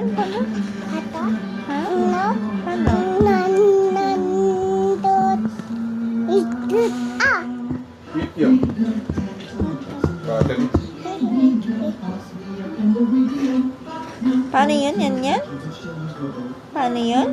Saan ka na? Ito? Ha? No? Ano? Nandot. Ikot. Ah! Eat yun. Battery. Paano yun? Yan? Paano yun?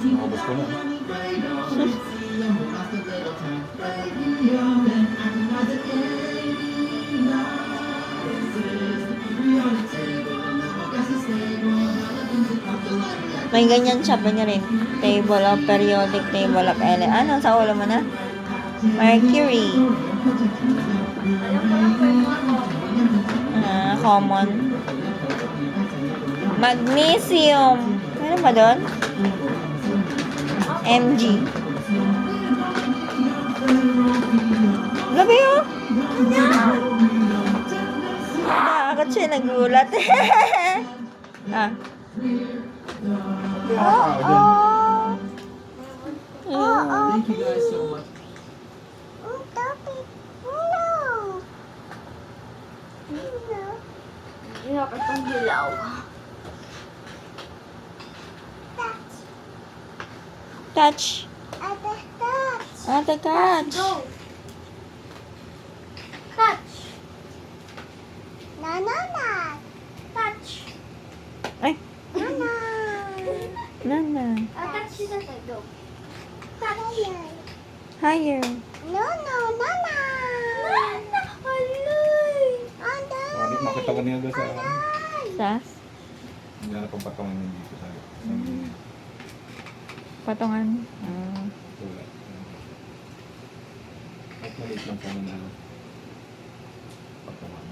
Nakabos ko na. May ganyan siya pa niya rin. Table of periodic table of elements. Ano? Sa ulo mo na? Mercury. Common. Magnesium. Ano ba doon? Mg. Labi oh. Nakakot siya nagulat. Ah. Thank you guys so much. Dapat ang dilaw. Touch. Ate, touch. Ate, catch. Go. Touch. Nanana. Touch. Ay, Nana. nana. Touch siya tayo. Go. Touch. Higher. No, no, nana. Nana. Alay. Bakit nakita ko niya doon sa... Sas. Hindi na pang patungan niya dito sa... Patungan. Tulad. At maliit lang po na patungan.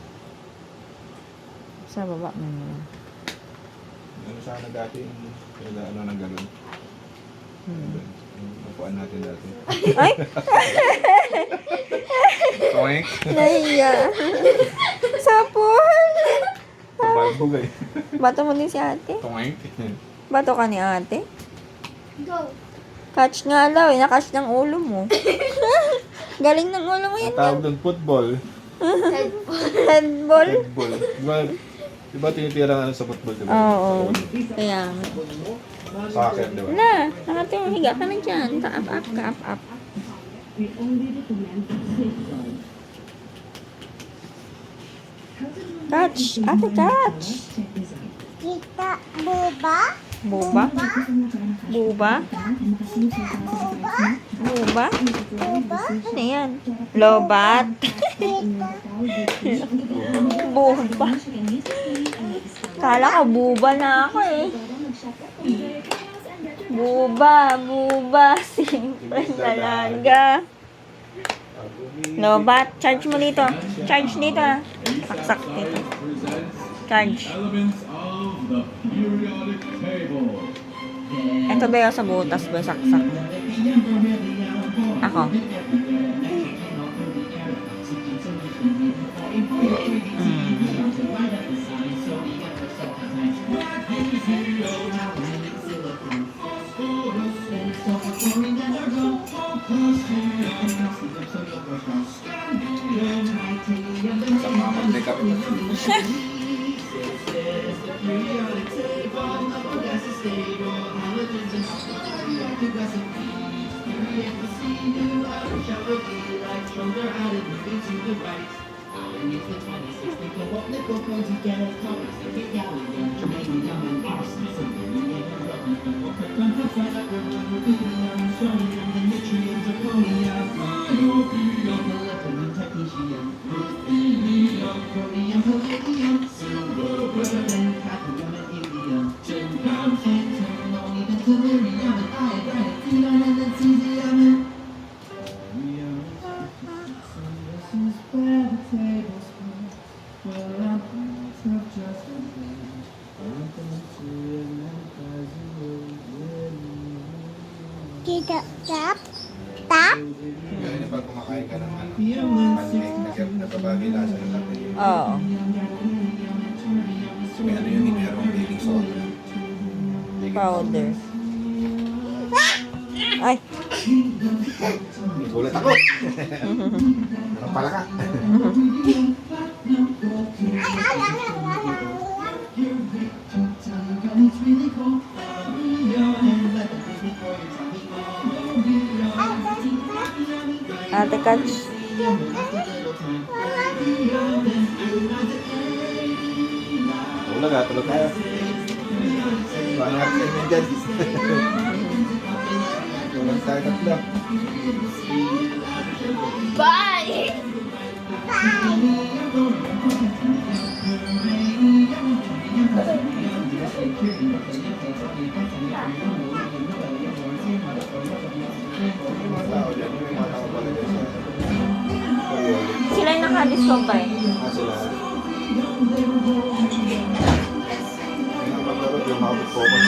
Sa baba. Ano sana dati yung ano ng galon? Upuan natin dati. Ay! Toink! Nahiya. Sapon! Balbog eh. Bato mo din si ate? Toink! Bato ka ni ate? Go. Catch nga daw, inakatch ng ulo mo. Galing ng ulo mo Ang yan. tawag doon football. Headball. Football. Diba tinitira nga sa football, diba? Oo. Kaya nga. Soccer, diba? Na, nakating higa ka na dyan. Ka-up, ka-up. Catch. Ate, catch. Kita buba. Buba? Buba? Buba. Buba? Buba. Ano yan? Lobat? Kita. Buba. Kala ko buba na ako eh. Buba. Simple talaga. Lobat. Charge mo dito. Charge dito ah. Saksak dito. Charge. Ito ba yung sa butas ba? Saksak. Ako. Sa mga mag-makeup ito. Kita tap. Tap. Ganyan pag kumakain ka ng pancake, nagabagay lasa ng latte. Oo. May ano yun, merong baking soda. Powder. Ay. Ulit ako. Ano pala ka? Ate Kats. Wala nga, tulog tayo. Paano natin sa inyo dyan? Tulog tayo tatlo. Bye! Yung mga tao dyan, yung mga tao pala dyan sa periodic. Sila yung naka-discover. Sila. Yung maglaro, yung makapag-focus.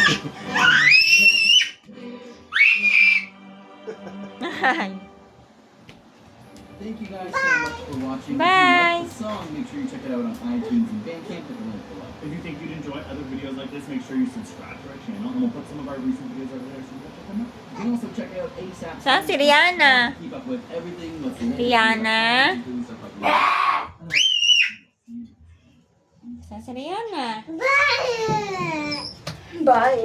Thank you guys so much for watching. Bye. If you like the song, make sure you check it out on iTunes and Bandcamp with the link below. If you think you'd enjoy other videos like this, make sure you subscribe to our channel, and we'll put some of our recent videos over there so you can check them out. You can also check out ASAP. Saan si Rihanna? Keep up with everything that's latest. Rihanna? Doing stuff like that. Saan si Rihanna? Bye! Bye!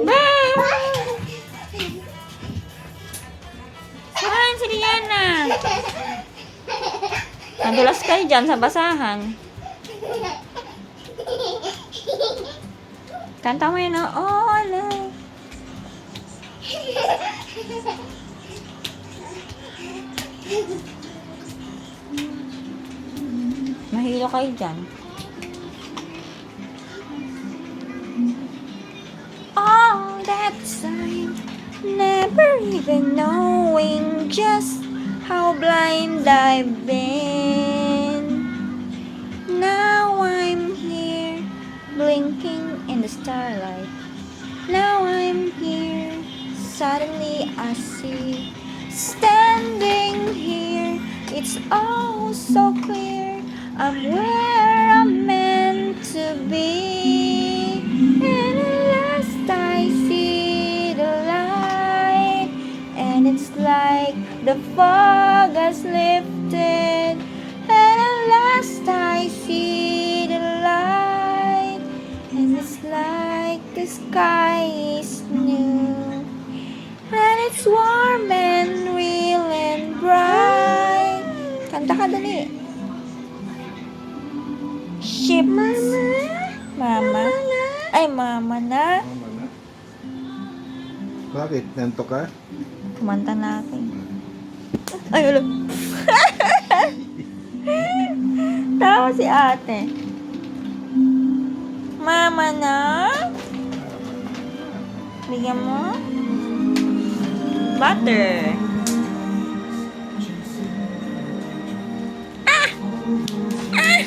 Saan si Rihanna? Nadulas kayo dyan sa basahan. Kanta mo yun, oh, ala. Mahilo kayo dyan. All that time, never even knowing just how blind I've been. Now I'm here, blinking in the starlight. Now I'm here, suddenly I see. Standing here, it's all so clear. I'm where I'm meant to be. And at last I see the light. And it's like the fog has lifted. And at last I see the light. And it's like the sky is new. And it's warm and real and bright. Kanta ka dali. Ships. Mama. Ay, mama na. Mama na. Bakit? Nanto ka? Kumanta natin. Ay, ulo. Tawa si ate. Mama na. Bigyan mo. Butter. Ah! Ah!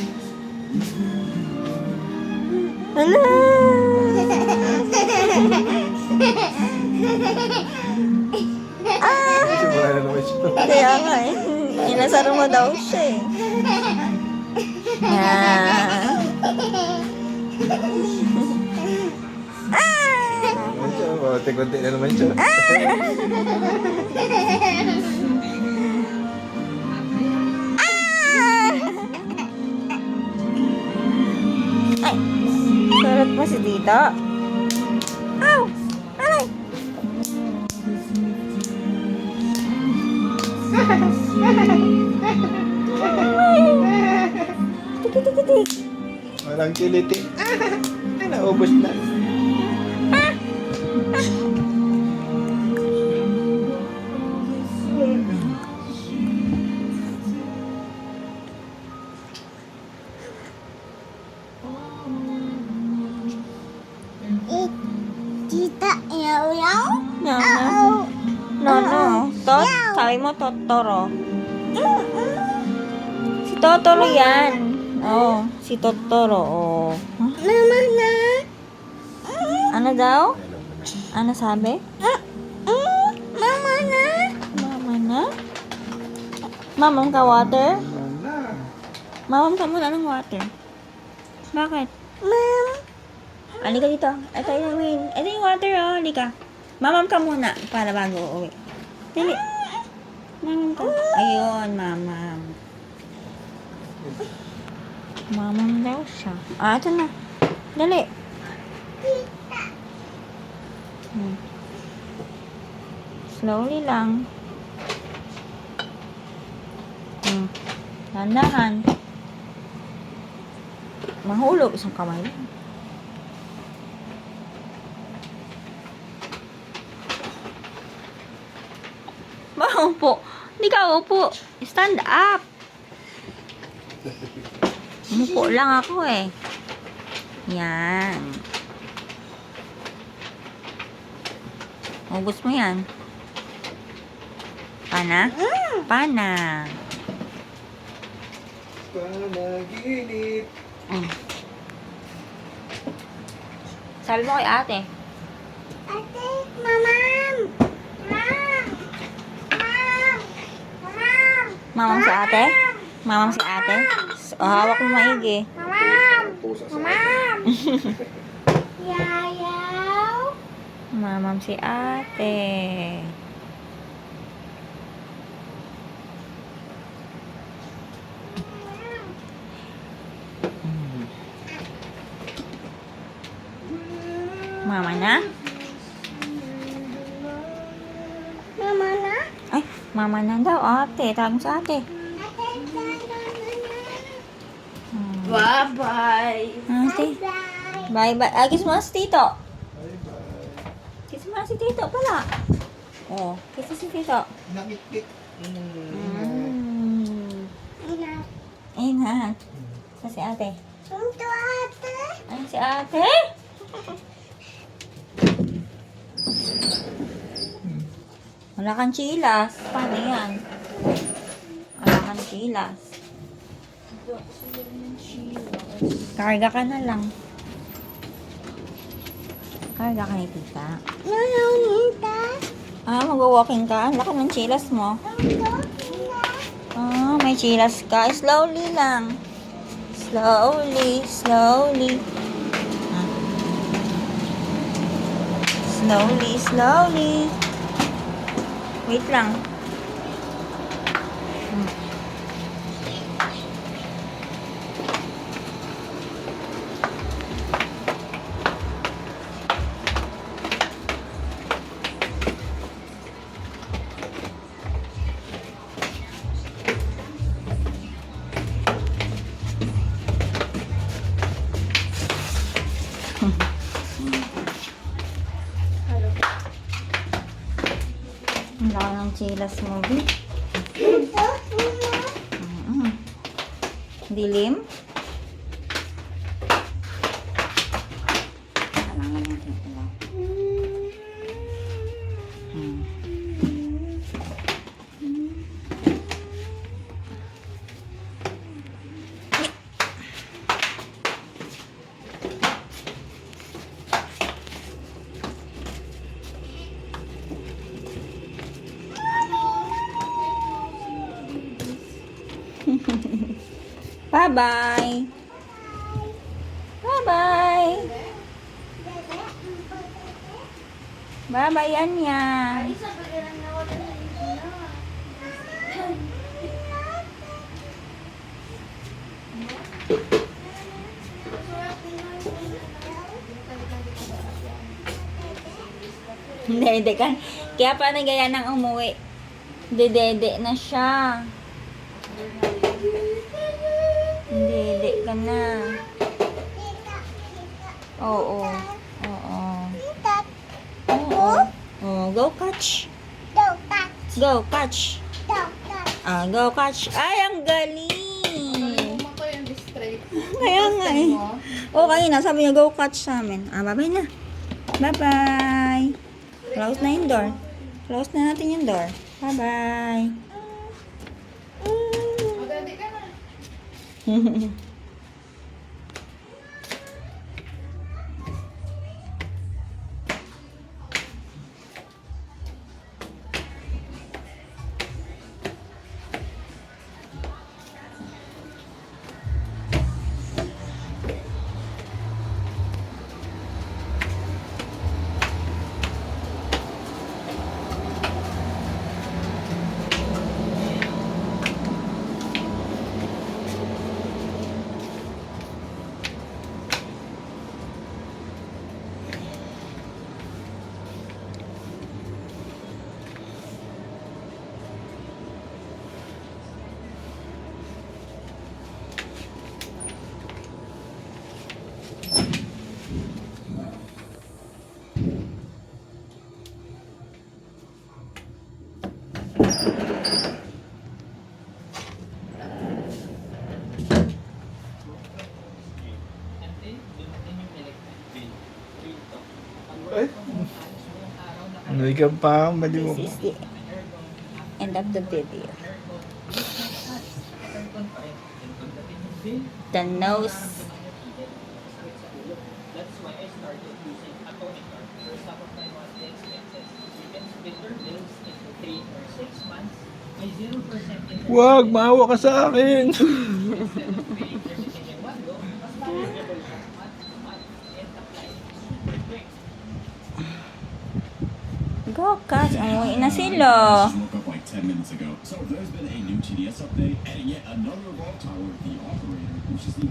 Hello! Ah! Simula na naman siya. Kaya nga eh. Inasaro mo daw siya eh. Ah! Naman siya. Konti-konti na naman siya. Ay! Surot mo si Tito. Ow! Aray! Tik-tik-tik-tik. Walang kiliti. Naubos na. Tita, yaw-yaw? No, no. No, no. Sabi mo Totoro. Si Totoro yan. Oh, si Totoro. Oh. Mama na? Ano daw? Ano sabi? Mama na? Mama na? Mamam ka water? Wala. Mamam ka muna ng water. Bakit? Mom? Halika dito. Ito yung water oh. Halika. Mamam ka muna para bago uuwi. Dili. Mamam ka. Ayun, mamam. Mamam daw siya. Ah, ito na. Dali. Slowly lang. Dahan-dahan. Mahulog isang kamay lang. Maupo. Hindi ka upo. Stand up. Umupo lang ako eh. Yan. Ubus mo yan. Pana? Pana. Panaginip. Sabi mo kay ate. Ate, mamam. Mam. Mam. Mamam. Mamam si ate? Mamam si ate? O, hawak mo maigi. Mamam. Pusa sa Mamam. Yayaw. Mamam si ate. Mama na? Mama na. Ay, mama na daw, ate. Tawag mo sa ate. Ate, Bye-bye. Ate. bye. Bye-bye. Ah, kiss mo si tito. Kiss mo si tito pala. Oh, kiss mo si tito. Nakikik. Inak. Ingat. Sa si ate. Ito ate. Ay, si ate? Wala kang chilas. Paano yan? Wala kang chilas. Karga ka na lang. Karga ka ni tita. Nita. Ah, mag-walking ka. Ang laki ng chilas mo. Ah, may chilas ka. Slowly lang. Slowly, slowly. Ah. Slowly, slowly. Wait lang. Ang laki ng chilas mo, B. Dilim? Kailangan natin ito. Bye-bye. Bye-bye. Bye-bye, Anya. Hindi ka. Kaya pa nagaya ng umuwi. Dede na siya. Dede ka na. Oo. Oo. Oo. Oh, go catch. Go catch. Ah, go catch. Ay, ang galing. Kaya nga eh. Oo, kanina sabi niya go catch sa amin. Ah, bye-bye na. Bye-bye. Close na yung door. Close na natin yung door. Bye-bye. Ikaw pa, mali mo. This is the end of the video. The nose. That's why I started using Atomic Card. First top of my monthly expenses. You can split your bills into 3 or 6 months. May 0% interest. Wag, maawa ka sa akin. Instead of paying everything in one go, mas manageable siya month to month and apply super quick. Go, Cash. Umuwi na sila. Just woke up like 10 minutes ago. So there's been a new TDS update, and yet another Evolve Tower, the operator, which is the